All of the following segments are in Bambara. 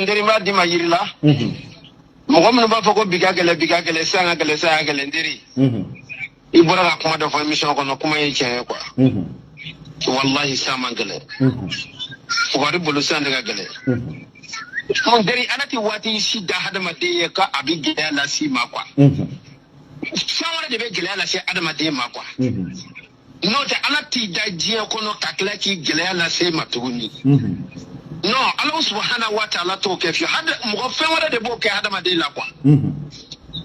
nderi ma di ma yirila mo mo ba fako biga gele sanga gele nderi ibora ka kuma da mission ko no kuma yi chen kwa wallahi sama gele fugari bulu sanda ga gele mon nderi anati wati shi da hadama de ka abi gele la si ma kwa sawara de be gele la si adama de ma kwa no te anati da jiya ko no takla ki gele la si ma tuguni no Allah subhanahu wa ta'ala to ke fi hada mo fe wala de bo ke hadama de la kwa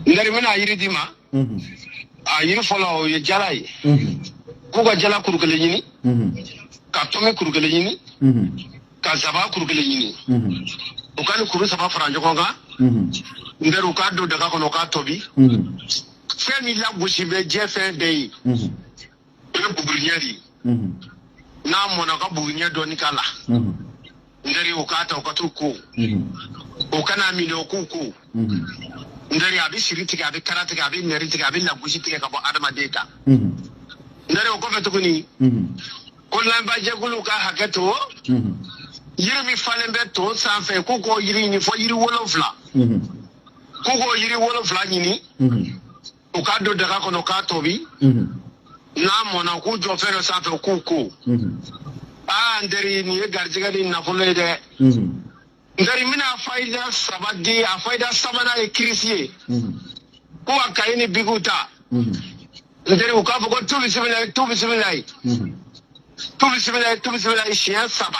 ndari mina yiri dima a yiri folo ye jalay ko ga jala kurugele yini ka tome kurugele yini ka zaba kurugele yini o kan kuru saba franjo ko ga nderu ka do daga ko no ka tobi fe mi la gushi be je fe dey e bubunyari na mo na ka bubunya do ni kala ndari ukata ukatuko ukana milo kuku ndari abi shiriti abi karate abi neriti abi la gushi tike ka bo adama data ndari ko fetu kuni kullan ba jegulu ka hakato yiri mi falembe to sanfe kuko yiri ni fo yiri wolofla kuko yiri wolofla nyini ukado daga kono ka tobi na mona ku jo fero sanfe kuko ndari ni garjiga di na fulle de ndari mina faida sabadi a faida sabana e krisiye ko akayini biguta ndari uka fuko tu bismillah shiya saba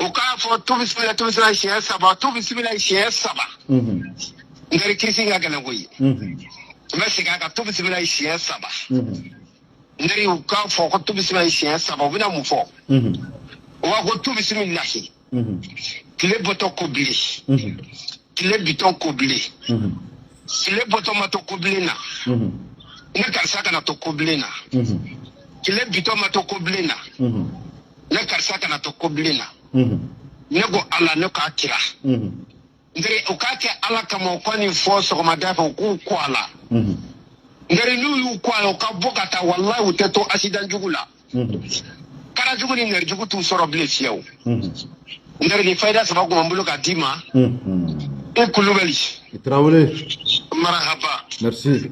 uka fo tu bismillah shiya saba ndari krisi ga kana goyi mesi ga tu bismillah shiya saba ndari uka fo ko tu bismillah shiya saba bina mu fo wa ko tu bismillah kile boto kobli kile biton kobli kile boto mato kobli na ne karsa kana to kobli na kile biton mato kobli na ne karsa kana to kobli na ne go ala ne ka kira ndari ukake ala kama ko ni fo so ma dafa ku kwala ndari nu yu kwala ka bokata wallahi uteto accident jugula kara juguni ner jugutu soro bless yow ndari ni faida sababu mambulo ka dima e kulubali travelé marhaba merci